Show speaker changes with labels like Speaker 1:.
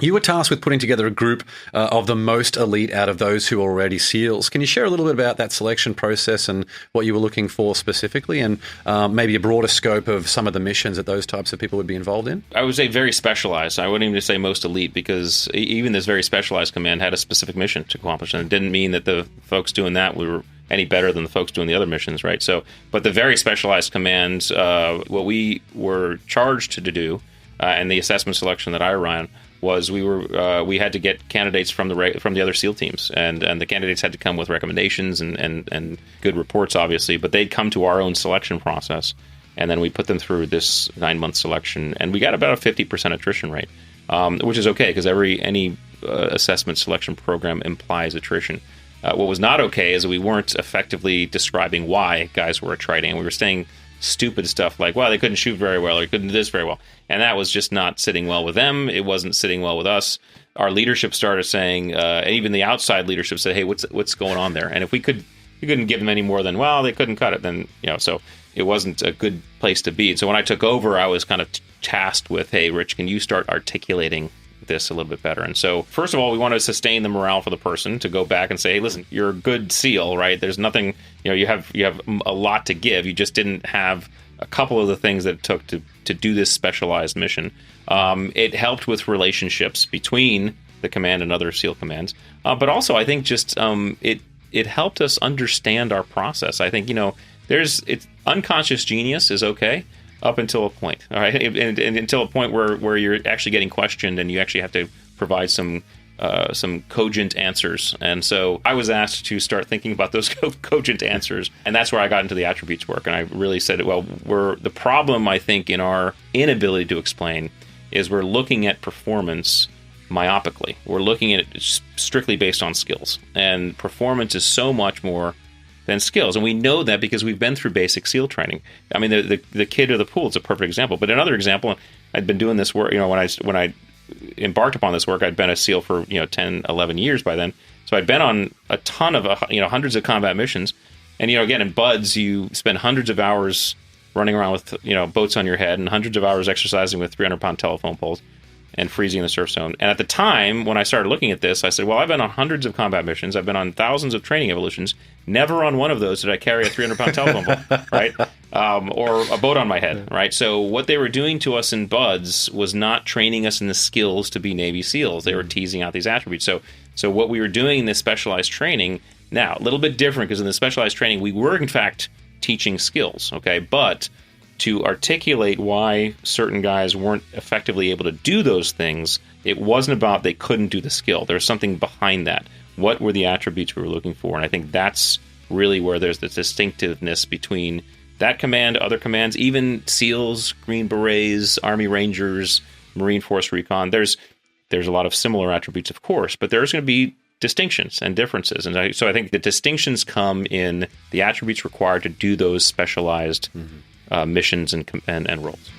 Speaker 1: You were tasked with putting together a group of the most elite out of those who are already SEALs. Can you share a little bit about that selection process and what you were looking for specifically, and maybe a broader scope of some of the missions that those types of people would be involved in?
Speaker 2: I would say very specialized. I wouldn't even say most elite, because even this very specialized command had a specific mission to accomplish, and it didn't mean that the folks doing that were any better than the folks doing the other missions, right? So, but the very specialized commands, what we were charged to do, and the assessment selection that I ran, was we had to get candidates from the other SEAL teams, and the candidates had to come with recommendations and good reports, obviously, but they'd come to our own selection process, and then we put them through this 9-month selection, and we got about a 50% attrition rate, which is okay, because any assessment selection program implies attrition. What was not okay is that we weren't effectively describing why guys were attriting. We were saying stupid stuff like, well, they couldn't shoot very well, or they couldn't do this very well. And that was just not sitting well with them. It wasn't sitting well with us. Our leadership started saying, and even the outside leadership said, hey, what's going on there? And if we couldn't give them any more than, well, they couldn't cut it, then, so it wasn't a good place to be. So when I took over, I was kind of tasked with, hey, Rich, can you start articulating this a little bit better? And so, first of all, we want to sustain the morale for the person, to go back and say, hey, listen, you're a good SEAL, right? There's nothing, you have a lot to give. You just didn't have a couple of the things that it took to do this specialized mission. It helped with relationships between the command and other SEAL commands, but also I think just it helped us understand our process. I think it's unconscious genius is okay up until a point, all right, and until a point where you're actually getting questioned and you actually have to provide some cogent answers. And so I was asked to start thinking about those cogent answers, and that's where I got into the attributes work. And I really said, well, the problem, I think, in our inability to explain is we're looking at performance myopically. We're looking at it strictly based on skills, and performance is so much more than skills. And we know that because we've been through basic SEAL training. I mean, the kid of the pool is a perfect example. But another example, I'd been doing this work, when I embarked upon this work, I'd been a SEAL for 10, 11 years by then. So I'd been on a ton of hundreds of combat missions, and again, in BUDS, you spend hundreds of hours running around with boats on your head, and hundreds of hours exercising with 300-pound telephone poles and freezing in the surf zone. And at the time when I started looking at this, I said, well, I've been on hundreds of combat missions, I've been on thousands of training evolutions. Never on one of those did I carry a 300-pound telephone pole, right? Or a boat on my head, right? So what they were doing to us in BUDS was not training us in the skills to be Navy SEALs. They were teasing out these attributes. So what we were doing in this specialized training, now, a little bit different, because in the specialized training, we were, in fact, teaching skills, okay? But to articulate why certain guys weren't effectively able to do those things, it wasn't about they couldn't do the skill. There was something behind that. What were the attributes we were looking for? And I think that's really where there's the distinctiveness between that command, other commands, even SEALs, Green Berets, Army Rangers, Marine Force Recon. There's a lot of similar attributes, of course, but there's going to be distinctions and differences. And so I think the distinctions come in the attributes required to do those specialized missions and roles.